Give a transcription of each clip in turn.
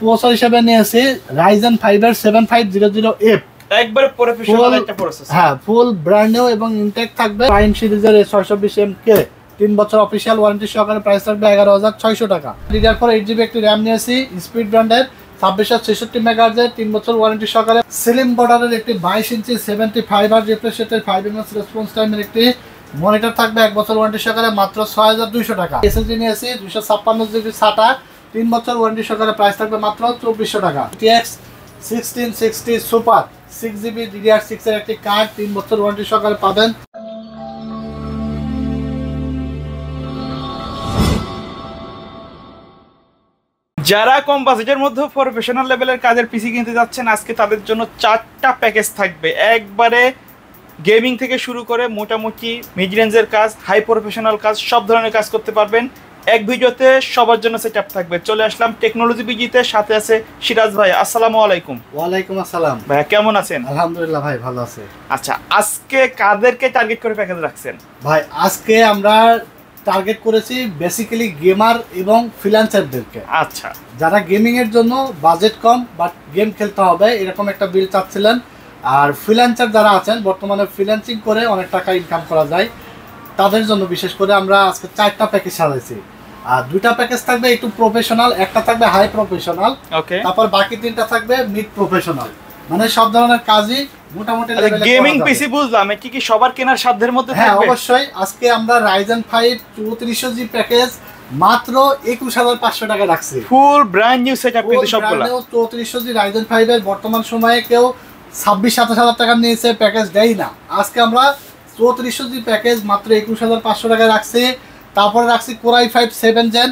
Processor হিসেবে নিয়েছি Ryzen 5 এর 7500F, একবারে প্রফেশনাল একটা প্রসেসর। হ্যাঁ, ফুল ব্র্যান্ড নিউ এবং ইনটেক থাকবে। প্রাইম সিরিজের 620MK 3 বছর অফিশিয়াল ওয়ারেন্টি সহকারে প্রাইস থাকবে 11600 টাকা। DDR4 8GB একটি RAM নিয়েছি স্পিড ব্র্যান্ডের 2666 MHz 3 বছর ওয়ারেন্টি সহকারে। স্লিম বর্ডারের একটি 22 ইঞ্চি 75Hz রিফ্রেশ রেটের 5ms রেসপন্স টাইমের একটি মনিটর থাকবে 1 বছর ওয়ারেন্টি সহকারে মাত্র 6200 টাকা। SSD নিয়েছি 256GB SATA 3 বছর ওয়ারেন্টি সহকারে প্রাইস থাকবে মাত্র 2400 টাকা। GTX 1660 সুপার 6GB DDR6 এর একটি কার্ড 3 বছর ওয়ারেন্টি সহকারে পাবেন। যারা কম বাজেটের মধ্যে প্রফেশনাল লেভেলের কাজের পিসি কিনতে যাচ্ছেন, আজকে তাদের জন্য 4টা প্যাকেজ থাকবে। একবারে গেমিং থেকে শুরু করে মোটামুটি মিড রেঞ্জের কাজ, হাই প্রফেশনাল কাজ, সব ধরনের কাজ করতে পারবেন এক ভিডিওতে। সবার জন্য সেটআপ থাকবে। চলে আসলাম টেকনোলজি বিজিতে, সাথে আছে সিরাজ ভাই। আসসালামু আলাইকুম। ওয়ালাইকুম আসসালাম ভাই, কেমন আছেন? আলহামদুলিল্লাহ ভাই, ভালো আছে। আচ্ছা, আজকে কাদেরকে টার্গেট করে প্যাকেজ রাখছেন? ভাই আজকে আমরা টার্গেট করেছি বেসিক্যালি গেমার এবং ফ্রিল্যান্সারদেরকে। আচ্ছা, যারা গেমিং এর জন্য বাজেট কম বাট গেম খেলতে হবে এরকম একটা বিল চাচ্ছিলেন, আর ফ্রিল্যান্সার যারা আছেন বর্তমানে ফ্রিল্যান্সিং করে অনেক টাকা ইনকাম করা যায়, তাদের জন্য বিশেষ করে আমরা আজকে 4টা প্যাকেজ সাজাইছি। আর 2টা প্যাকেজ থাকবে একটু প্রফেশনাল, একটা থাকবে হাই প্রফেশনাল, ওকে। তারপর বাকি 3টা থাকবে মিড প্রফেশনাল, মানে সব ধরনের কাজই মোটামুটি লেভেলে। গেমিং পিসি বুঝলাম, কি কি সবার কেনার সাধ্যের মধ্যে থাকবে? হ্যাঁ অবশ্যই। আজকে আমরা Ryzen 5 3400G প্যাকেজ মাত্র 21500 টাকা রাখছি। ফুল ব্র্যান্ড নিউ সেটআপ কিন্তু সবগুলা। 3400G Ryzen 5 এর বর্তমান সময়ে কেউ 26-27 টাকা নিয়েছে প্যাকেজ দেই না। আজকে আমরা 3400G প্যাকেজ মাত্র 21500 টাকা রাখছি। তারপরে রাখছি Core i5 7 Gen,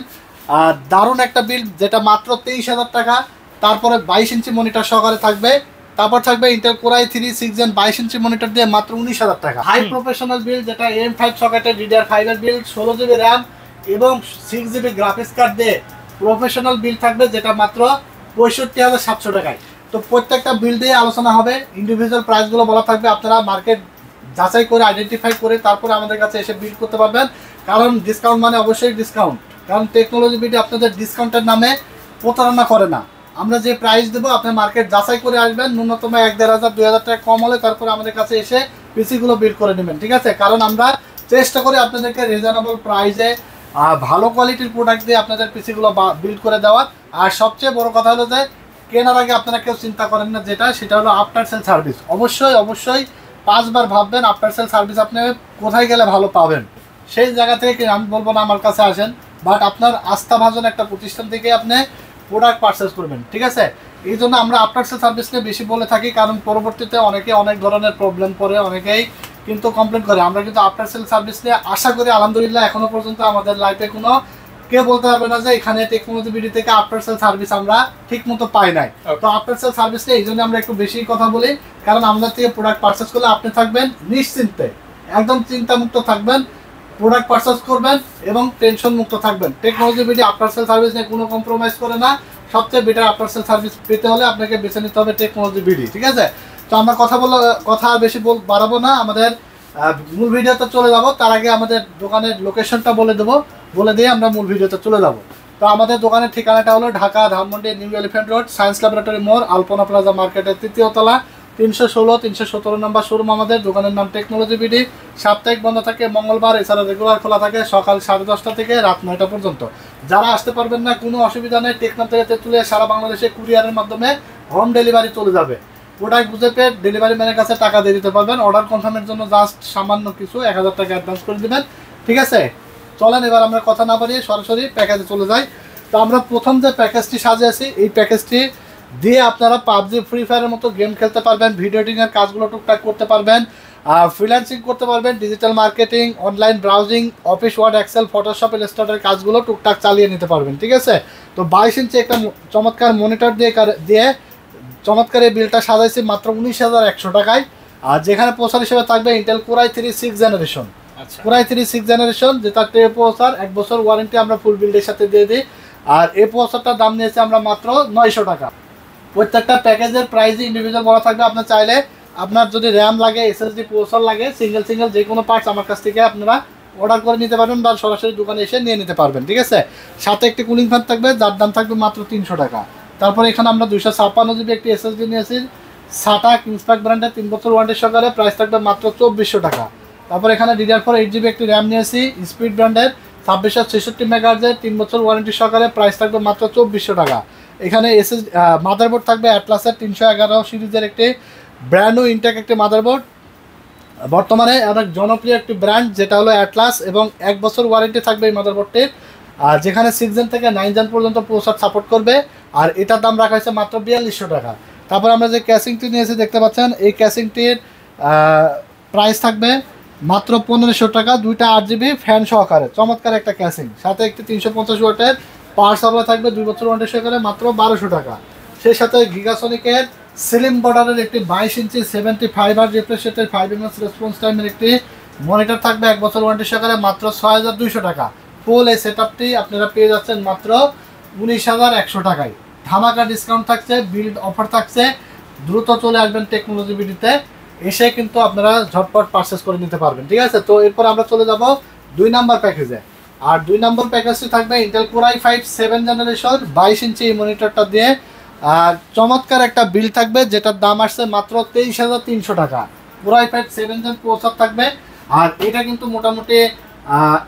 আর দারুণ একটা বিল যেটা মাত্র 23000 টাকা। তারপরে 22 ইঞ্চি মনিটর সহকারে থাকবে। তারপর থাকবে Intel Core i3 6 Gen 22 inch monitor দিয়ে মাত্র 19000 টাকা। হাই প্রফেশনাল বিল যেটা AM5 সকেটের DDR5 এর বিল 16GB RAM এবং 6GB গ্রাফিক্স কার্ড দিয়ে প্রফেশনাল বিল থাকবে যেটা মাত্র 65700 টাকায়। তো প্রত্যেকটা বিল দিয়ে আলোচনা হবে, ইন্ডিভিজুয়াল প্রাইসগুলো বলা থাকবে। আপনারা মার্কেট যাচাই করে আইডেন্টিফাই করে তারপরে আমাদের কাছে এসে বিল করতে পারবেন, কারণ ডিসকাউন্ট মানে অবশ্যই ডিসকাউন্ট। কারণ টেকনোলজি বিডি আপনাদের ডিসকাউন্টের নামে প্রতারণা করে না। আমরা যে প্রাইস দেবো আপনি মার্কেট যাচাই করে আসবেন, ন্যূনতম 1000-2000 টাকা কম হলে তারপরে আমাদের কাছে এসে পিসিগুলো বিল করে নেবেন, ঠিক আছে? কারণ আমরা চেষ্টা করি আপনাদেরকে রিজনেবল প্রাইসে ভালো কোয়ালিটির প্রোডাক্ট দিয়ে আপনাদের পিসিগুলো বিল্ড করে দেওয়ার। আর সবচেয়ে বড় কথা হলো যে কেনার আগে আপনারা কেউ চিন্তা করেন না, সেটা হলো আফটার সেল সার্ভিস। অবশ্যই 5 বার ভাববেন আফটার সেল সার্ভিস আপনি কোথায় গেলে ভালো পাবেন। সেই জায়গা থেকে আমি বলবো না আমার কাছে আসেন, বাট আপনার আস্থাভাজন একটা প্রতিষ্ঠান থেকে আপনি প্রোডাক্ট পারচেস করবেন, ঠিক আছে? এই জন্য আমরা আফটার সেল সার্ভিস নিয়ে বেশি বলে থাকি, কারণ পরবর্তীতে অনেক ধরনের প্রবলেম পড়ে, অনেকেই কিন্তু কমপ্লেন করে। আমরা কিন্তু আফটার সেল সার্ভিস নিয়ে আশা করি আলহামদুলিল্লাহ এখনো পর্যন্ত আমাদের লাইফে কোনো কেউ বলতে পারবে না যে এখানে টেকনোলজি বিডি থেকে আফটার সেল সার্ভিস আমরা ঠিক মতো পাই নাই। তো আফটার সেল সার্ভিস নিয়ে এই জন্য আমরা একটু বেশি কথা বলি, কারণ আমাদের থেকে প্রোডাক্ট পারচেস করলে আপনি থাকবেন নিশ্চিন্তে, একদম চিন্তামুক্ত থাকবেন, প্রোডাক্ট পারচেস করবেন এবং টেনশন মুক্ত থাকবেন। Technology BD after sale service নিয়ে কোনো কম্প্রোমাইজ করে না। সবচেয়ে বেটার আফটার সেল সার্ভিস পেতে হলে আপনাকে বেছে নিতে হবে টেকনোলজি বিডি, ঠিক আছে? তো আমরা কথা বেশি বাড়াবো না, আমাদের মূল ভিডিওতে চলে যাব। তার আগে আমাদের দোকানের লোকেশনটা বলে দিয়ে আমরা মূল ভিডিওতে চলে যাব। তো আমাদের দোকানের ঠিকানাটা হলো Dhaka Dhanmondi new elephant road, science laboratory মোড়, আলপনা প্লাজা মার্কেটের 3য় তলা, 316-317 নম্বর শোরুম আমাদের। দোকানের নাম টেকনোলজি বিডি। সাপ্তাহিক বন্ধ থাকে মঙ্গলবার, এছাড়া রেগুলার খোলা থাকে সকাল 10:30 থেকে রাত 9টা পর্যন্ত। যারা আসতে পারবেন না কোনো অসুবিধা নেই, টেকনাম থেকে তেঁতুলিয়া সারা বাংলাদেশে কুরিয়ারের মাধ্যমে হোম ডেলিভারি চলে যাবে। প্রোডাক্ট বুঝে পেয়ে ডেলিভারি ম্যানের কাছে টাকা দিয়ে দিতে পারবেন। অর্ডার কনফার্মের জন্য জাস্ট সামান্য কিছু 1000 টাকা অ্যাডভান্স করে দেবেন, ঠিক আছে? চলেন এবার আমরা কথা না বাড়িয়ে সরাসরি প্যাকেজে চলে যাই। তো আমরা প্রথম যে প্যাকেজটি সাজিয়েছি এই প্যাকেজটি দিয়ে আপনারা পাবজি ফ্রি ফায়ারের মতো গেম খেলতে পারবেন, ভিডিও এডিটিংয়ের কাজগুলো টুকটাক করতে পারবেন, ফ্রিল্যান্সিং করতে পারবেন, digital marketing, online browsing, office Word, Excel, Photoshop, ইলাস্ট্রেটরের কাজগুলো টুকটাক চালিয়ে নিতে পারবেন, ঠিক আছে? তো 22 ইঞ্চি একটা চমৎকার মনিটর দিয়ে চমৎকার এই বিলটা সাজাইছি মাত্র 19100 টাকায়। আর যেখানে প্রসেসর হিসেবে থাকবে Intel Core i3 6 generation. Core i3 6 generation যেটা টে প্রসেসর, 1 বছর ওয়ারেন্টি আমরা ফুল বিল্ডের সাথে দিয়ে দিই। আর এই প্রসেসরটার দাম নিয়েছি আমরা মাত্র 900 টাকা। প্রত্যেকটা প্যাকেজের প্রাইসই ইন্ডিভিজুয়াল বলা থাকবে। আপনার চাইলে আপনার যদি র্যাম লাগে, এসএসডি, প্রসেসর লাগে, সিঙ্গেল যে কোনো পার্টস আমার কাছ থেকে আপনারা অর্ডার করে নিতে পারবেন বা সরাসরি দোকানে এসে নিয়ে নিতে পারবেন, ঠিক আছে? সাথে একটি কুলিং ফ্যান থাকবে যার দাম থাকবে মাত্র 300 টাকা। তারপরে এখানে আমরা 256 GB একটি এসএসডি নিয়েছি সাটা কিংসপ্যাক ব্র্যান্ডের 3 বছর ওয়ারেন্টি সহকারে, প্রাইস থাকবে মাত্র 2400 টাকা। তারপর এখানে DDR4 8GB একটি র্যাম নিয়েছি স্পিড ব্র্যান্ডের 2666 মেগাহার্জের 3 বছর ওয়ারেন্টি সহকারে, প্রাইস থাকবে মাত্র 2400 টাকা। এখানে মাদারবোর্ড থাকবে অ্যাটলাসের 311 সিরিজের একটি ব্র্যান্ড নিউ ইনটেক একটি মাদারবোর্ড, বর্তমানে অনেক জনপ্রিয় একটি ব্র্যান্ড যেটা হলো অ্যাটলাস, এবং 1 বছর ওয়ারেন্টি থাকবে এই মাদারবোর্ডটির, আর যেখানে 6 জেন থেকে 9 জেন পর্যন্ত প্রসেসর সাপোর্ট করবে, আর এটার দাম রাখা হয়েছে মাত্র 4200 টাকা। তারপর আমরা যে ক্যাসিংটি নিয়েছি দেখতে পাচ্ছেন, এই ক্যাসিংটির প্রাইস থাকবে মাত্র 1500 টাকা, 2টা 8GB ফ্যান সহকারে, চমৎকার একটা ক্যাসিং, সাথে একটি 350 ওয়াটের পাওয়ার সাপ্লাই থাকবে 2 বছর ওয়ারেন্টি সহকারে, মাত্র 1200 টাকা। সেই সাথে গিগাসনিকের স্লিম বর্ডারের একটি 22 ইঞ্চি 75 রিফ্রেশ রেটের 5 ms রেসপন্স টাইমের একটি মনিটর থাকবে 1 বছর ওয়ারেন্টি সহকারে, মাত্র 6200 টাকা। ফুল এই সেটআপটি আপনারা পেয়ে যাচ্ছেন মাত্র 19100 টাকায়। ধামাকা ডিসকাউন্ট থাকছে, বিল্ড অফার থাকছে, দ্রুত চলে আসবেন টেকনোলজি বিডিতে, এসে কিন্তু আপনারা ঝটপট পারচেস করে নিতে পারবেন, ঠিক আছে। তো এরপর আমরা চলে যাব 2 নাম্বার প্যাকেজে, আর 2 নম্বর প্যাকেজটি থাকবে ইন্টেল কোর i5 7 জেনারেশন 22 ইঞ্চি এই মনিটরটা দিয়ে, আর চমৎকার একটা বিল থাকবে যেটার দাম আসছে মাত্র 23300 টাকা। কোর i5 7 জেন প্রসেসর থাকবে, আর এটা কিন্তু মোটামুটি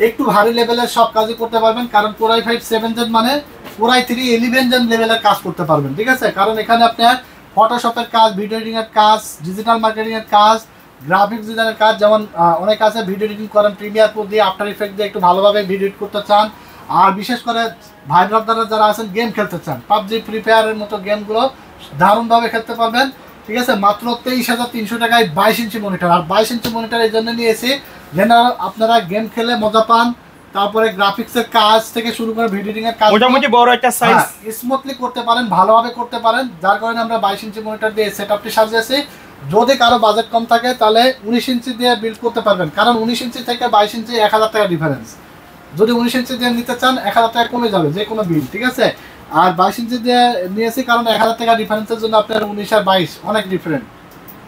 একটু ভারী লেভেলের সব কাজই করতে পারবেন, কারণ কোর i5 7 জেন মানে কোর i3 11 জেন লেভেলের কাজ করতে পারবেন, ঠিক আছে। কারণ এখানে আপনার ফটোশপের কাজ, ভিডিও এডিটিং এর কাজ, ডিজিটাল মার্কেটিং এর কাজ, গ্রাফিক্স ডিজাইনের কাজ, যেমন অনেক আছে ভিডিও এডিটিং করেন প্রিমিয়ার প্রো দিয়ে, আফটার ইফেক্ট দিয়ে একটু ভালোভাবে ভিডিও এডিট করতে চান, আর বিশেষ করে ভাই ব্রাদাররা যারা আছেন গেম খেলতে চান, পাবজি ফ্রি ফায়ারের মতো গেমগুলো দারুণভাবে খেলতে পারবেন, ঠিক আছে। মাত্র 23300 টাকায় 22 ইঞ্চি মনিটর, আর 22 ইঞ্চি মনিটর এই জন্য নিয়েছি যেন আপনারা গেম খেলে মজা পান, তারপরে গ্রাফিক্সের কাজ থেকে শুরু করে ভিডিও এডিটিং এর কাজ মোটামুটি বড় একটা সাইজ স্মুথলি করতে পারেন, ভালোভাবে করতে পারেন, যার কারণে আমরা 22 ইঞ্চি মনিটর দিয়ে সেটআপটি সাজিয়েছি। যদি কারো বাজেট কম থাকে তাহলে 19 ইঞ্চি দিয়ে বিল্ড করতে পারবেন, কারণ 19 ইঞ্চি থেকে 22 ইঞ্চি 1000 টাকা ডিফারেন্স। যদি 19 ইঞ্চি দিয়ে নিতে চান 1000 টাকা কমে যাবে যে কোনো বিল, ঠিক আছে। আর 22 ইঞ্চি দিয়ে নিয়েছি কারণ 1000 টাকা ডিফারেন্সের জন্য আপনার 19 আর 22 অনেক ডিফারেন্ট,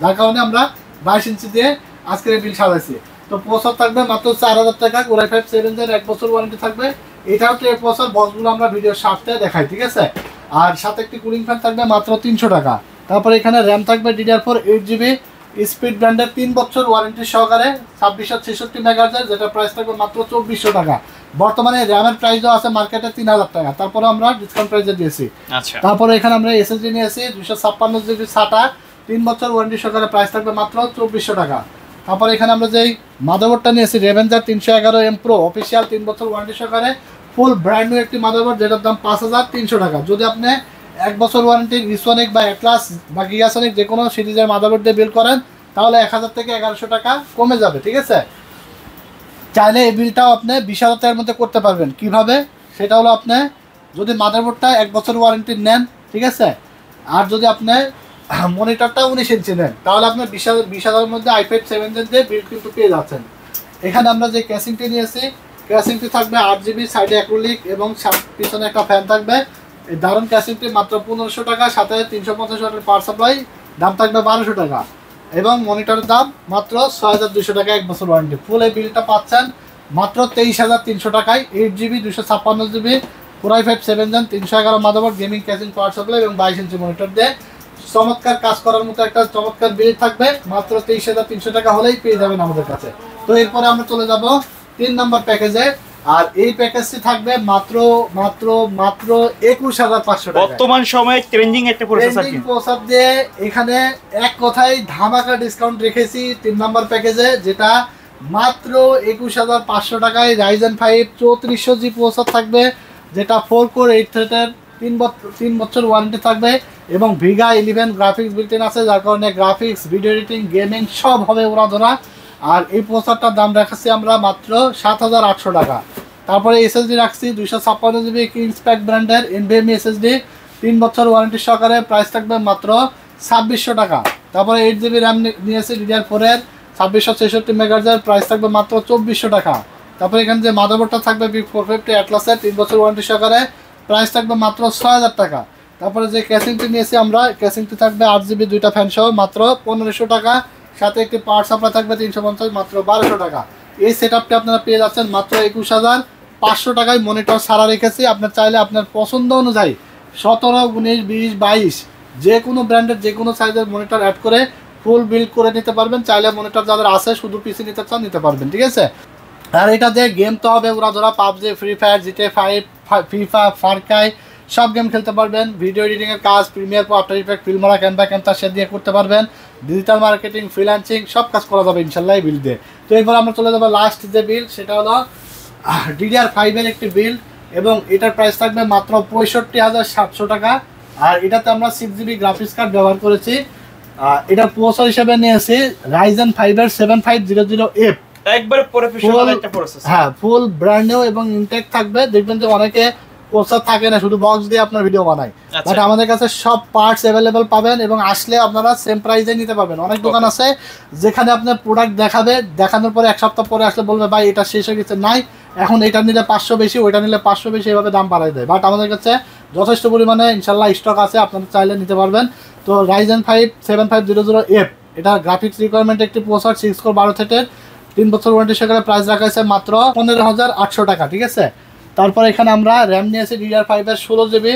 যার কারণে আমরা 22 ইঞ্চি দিয়ে আজকের এই বিল সাজাইছি। তো প্রসেসর থাকবে মাত্র 4000 টাকা, কোর i5 7 জেন 1 বছর ওয়ারেন্টি থাকবে, এটাও তো এই প্রসেসর বক্সগুলো আমরা ভিডিওর সাথে দেখাই, ঠিক আছে। আর সাথে একটি কুলিং ফ্যান থাকবে মাত্র 300 টাকা। তারপরে এখানে র্যাম থাকবে DDR4 8GB স্পিড ব্র্যান্ডের 3 বছর ওয়ারেন্টি সহকারে 2666 মেগাহার্জের, যেটা প্রাইস থাকবে মাত্র 2400 টাকা। বর্তমানে র্যামের প্রাইসও আছে মার্কেটে 3000 টাকা, তারপরে আমরা ডিসকাউন্ট প্রাইসে দিয়েছি। আচ্ছা, তারপরে এখানে আমরা এসএসডি নিয়েছি 256GB SATA 3 বছর ওয়ারেন্টি সহকারে, প্রাইস থাকবে মাত্র 2400 টাকা। তারপরে এখানে আমরা যেই মাদারবোর্ডটা নিয়েছি রেভেঞ্জার 311M Pro অফিসিয়াল 3 বছর ওয়ারেন্টি সহকারে ফুল ব্র্যান্ড নিউ একটি মাদারবোর্ড, যেটার দাম 5300 টাকা। যদি আপনি 1 বছর ওয়ারেন্টির ইসোনিক বা অ্যাটলাস বা গিগাসনিক যে কোনো সিরিজের মাদারবোর্ড দিয়ে বিল করেন তাহলে 1000 থেকে 1100 টাকা কমে যাবে, ঠিক আছে। চাইলে এই বিলটাও আপনি 20000 টাকার মধ্যে করতে পারবেন। কিভাবে? সেটা হলো আপনি যদি মাদারবোর্ডটা 1 বছর ওয়ারেন্টির নেন, ঠিক আছে, আর যদি আপনি মনিটরটা 19 ইঞ্চি নেন তাহলে আপনার 20000 মধ্যে i5 7 জেন দিয়ে বিল কিন্তু পেয়ে যাচ্ছেন। এখানে আমরা যে ক্যাসিংটি নিয়েছি, ক্যাসিংটি থাকবে 8GB, সাইডে অ্যাক্রিলিক এবং পিছনে একটা ফ্যান থাকবে। এই দারুণ ক্যাসিংটি মাত্র 1500 টাকা, সাথে 350 ওয়াটের পাওয়ার সাপ্লাই, দাম থাকবে 1200 টাকা, এবং মনিটরের দাম মাত্র 6200 টাকা 1 বছর ওয়ারেন্টি। ফুল এই বিলটা পাচ্ছেন মাত্র 23300 টাকায়। 8GB 256GB core i5 7 gen 311 motherboard, gaming casing, power supply এবং 22 ইঞ্চি মনিটর দিয়ে চমৎকার কাজ করার মতো একটা চমৎকার বিল থাকবে। মাত্র 23300 টাকা হলেই পেয়ে যাবেন আমাদের কাছে। তো এরপরে আমরা চলে যাব 3 নম্বর প্যাকেজে, আর এই প্যাকেজটি থাকবে মাত্র মাত্র মাত্র 21500 টাকা। বর্তমান সময়ে ট্রেন্ডিং একটা প্রসেসর দিয়ে এখানে এক কথায় ধামাকা ডিসকাউন্ট রেখেছি 3 নম্বর প্যাকেজে, যেটা মাত্র 21500 টাকায় রাইজেন 5 3400G প্রসেসর থাকবে, যেটা 4 কোর 8 থ্রেডের 3 বছর ওয়ারেন্টি থাকবে, এবং ভিগা 11 গ্রাফিক্স বিল্ট-ইন আছে, যার কারণে গ্রাফিক্স, ভিডিও এডিটিং, গেমিং সব হবে উড়াধরা। আর এই প্রসেসরটার দাম রাখছি আমরা মাত্র 7800 টাকা। তারপরে এসএসডি রাখছি 256GB কিংসপ্যাক ব্র্যান্ডের NVMe SSD 3 বছর ওয়ারেন্টি সহকারে, প্রাইস থাকবে মাত্র 2600 টাকা। তারপরে 8GB র্যাম নিয়েছি DDR4 এর 2666 মেগাহার্জের, প্রাইস থাকবে মাত্র 2400 টাকা। তারপরে এখানে যে মাদারবোর্ডটা থাকবে বিগ 450 অ্যাটলাসের 3 বছর ওয়ারেন্টি সহকারে, প্রাইস থাকবে মাত্র 6000 টাকা। তারপরে যে ক্যাসিংটি নিয়েছি আমরা, ক্যাসিংটি থাকবে 8GB 2টা ফ্যান সহ মাত্র 1500 টাকা, সাথে একটি পাওয়ার সাপ্লাই থাকবে 350, মাত্র 1200 টাকা। এই সেটআপটি আপনারা পেয়ে যাচ্ছেন মাত্র 21500 টাকায়। মনিটর সারা রেখেছি, আপনার চাইলে আপনার পছন্দ অনুযায়ী 17, 19, 20, 22 যে কোনো ব্র্যান্ডের যে কোনো সাইজের মনিটর অ্যাড করে ফুল বিল্ড করে নিতে পারবেন। চাইলে মনিটর যাদের আছে শুধু পিসি নিতে চান নিতে পারবেন, ঠিক আছে। আর এটা দিয়ে গেম তো হবে ওরা ধরা PUBG, Free Fire, GTA 5, FIFA, Far Cry সব গেম খেলতে পারবেন। ভিডিও এডিটিংয়ের কাজ, Premiere Pro, After Effects, Filmora, Canva, Camtasia দিয়ে করতে পারবেন। ডিজিটাল মার্কেটিং, ফ্রিল্যান্সিং সব কাজ করা যাবে ইনশাল্লাহ এই বিল দিয়ে। তো এরপর আমরা চলে যাবো লাস্ট যে বিল, সেটা হলো DDR5 এর একটি বিল, এবং এটার প্রাইস থাকবে মাত্র 65,700 টাকা। আর এটাতে আমরা 6GB গ্রাফিক্স কার্ড ব্যবহার করেছি। এটা প্রসেসর হিসেবে নিয়েছি Ryzen 5 এর 7500F, একবারে প্রফেশনাল একটা প্রসেস। হ্যাঁ, ফুল ব্র্যান্ড নিউ এবং ইনটেক থাকবে। দেখবেন যে অনেকে প্রসেসর থাকে না, শুধু বক্স দিয়ে আপনার ভিডিও বানায়, বাট আমাদের কাছে সব পার্টস অ্যাভেলেবেল পাবেন এবং আসলে আপনারা সেম প্রাইসে নিতে পারবেন। অনেক দোকান আছে যেখানে আপনার প্রোডাক্ট দেখাবে, দেখানোর পরে এক সপ্তাহ পরে আসলে বলবে ভাই এটা শেষ হয়ে গেছে, নাই এখন এটা নিলে 500 বেশি, ওইটা নিলে 500 বেশি, এভাবে দাম বাড়ায় দেয়। বাট আমাদের কাছে যথেষ্ট পরিমাণে ইনশাল্লাহ স্টক আছে, আপনারা চাইলে নিতে পারবেন। তো Ryzen 5 7500F, এটা গ্রাফিক্স রিকোয়ারমেন্ট একটি প্রসেসর, 6 কোর 12 থ্রেডের, 3 বছর ওয়ারেন্টি সহকারে, প্রাইস রাখা হয়েছে মাত্র 15,800 টাকা, ঠিক আছে। তারপর এখানে আমরা র্যাম নিয়েছি DDR5 এর 16GB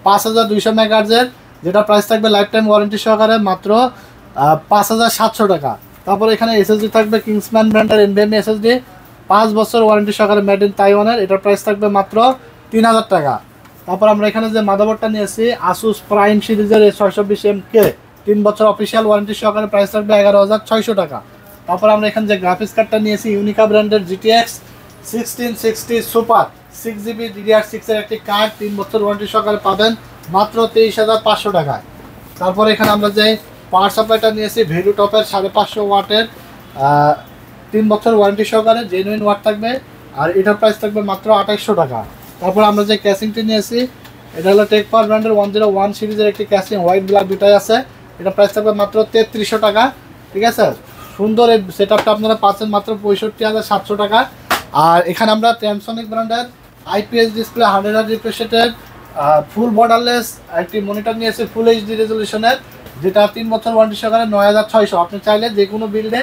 5200 মেগাহার্জের, যেটা প্রাইস থাকবে লাইফ টাইম ওয়ারেন্টি সহকারে মাত্র 5,700 টাকা। তারপর এখানে SSD থাকবে কিংসম্যান ব্র্যান্ডের NVMe SSD, 5 বছর ওয়ারেন্টি সহকারে, মেড ইন তাইওয়ানের, এটার প্রাইস থাকবে মাত্র 3000 টাকা। তারপর আমরা এখানে যে মাদারবোর্ডটা নিয়েছি Asus Prime সিরিজের A620MK, 3 বছর অফিসিয়াল ওয়ারেন্টি সহকারে, প্রাইস থাকবে 11,600 টাকা। তারপর আমরা এখানে যে গ্রাফিক্স কার্ডটা নিয়েছি ইউনিকা ব্র্যান্ডের GTX 1660 সুপার 6GB DDR6 এর একটি কার্ড, 3 বছর ওয়ারেন্টি সহকারে পাবেন মাত্র 23,500 টাকায়। তারপর এখানে আমরা যে পাওয়ার সাপ্লাইটা নিয়েছি ভ্যালু টপের 550 ওয়াটের, 3 বছর ওয়ারেন্টি সহকারে, জেনুইন ওয়াট থাকবে, আর এটার প্রাইস থাকবে মাত্র 2800 টাকা। তারপর আমরা যে ক্যাসিংটি নিয়েছি এটা হলো টেক পাওয়ার ব্র্যান্ডের 101 সিরিজের একটি ক্যাসিং, হোয়াইট ব্ল্যাক দুটাই আছে, এটা প্রাইস থাকবে মাত্র 3300 টাকা, ঠিক আছে। সুন্দর এই সেটআপটা আপনারা পাচ্ছেন মাত্র 65,700 টাকা। আর এখানে আমরা Transonic ব্র্যান্ডের IPS ডিসপ্লে 100Hz রিফ্রেশ রেটের ফুল বর্ডারলেস একটি মনিটর নিয়েছে ফুল HD রেজলিউশনের, যেটা 3 বছর ওয়ারেন্টি সহকারে 9600। আপনি চাইলে যে কোনো বিল্ডে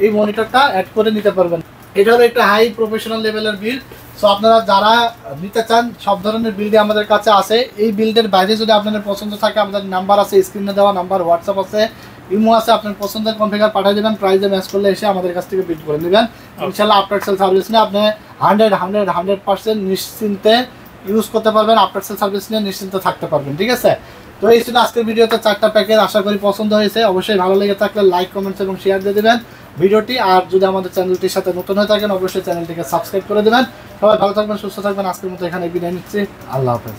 এই মনিটরটা অ্যাড করে নিতে পারবেন। এটা হলো একটা হাই প্রফেশনাল লেভেলের বিল্ড। সো আপনারা যারা নিতে চান সব ধরনের বিল্ডে আমাদের কাছে আছে। এই বিল্ডের বাইরে যদি আপনাদের পছন্দ থাকে, আমাদের নাম্বার আছে স্ক্রিনে দেওয়া নাম্বার, হোয়াটসঅ্যাপ আছে, ইমো আছে, আপনার পছন্দের কনফিগার পাঠিয়ে দেবেন, প্রাইসে ম্যাচ করলে এসে আমাদের কাছ থেকে বিল্ড করে নেবেন ইনশাল্লাহ। আফটার সেল সার্ভিস নিয়ে আপনি 100% নিশ্চিন্তে ইউজ করতে পারবেন, আফটার সেল সার্ভিস নিয়ে নিশ্চিন্তে থাকতে পারবেন, ঠিক আছে। তো এই ছিল আজকের ভিডিওতে 4টা প্যাকেজ, আশা করি পছন্দ হয়েছে। অবশ্যই ভালো লেগে থাকলে লাইক, কমেন্টস এবং শেয়ার দিয়ে দেবেন ভিডিওটি। আর যদি আমাদের চ্যানেলটির সাথে নতুন হয়ে থাকেন অবশ্যই চ্যানেলটিকে সাবস্ক্রাইব করে দেবেন। সবাই ভালো থাকবেন, সুস্থ থাকবেন। আজকের মতো এখানে বিদায় নিচ্ছি, আল্লাহ হাফেজ।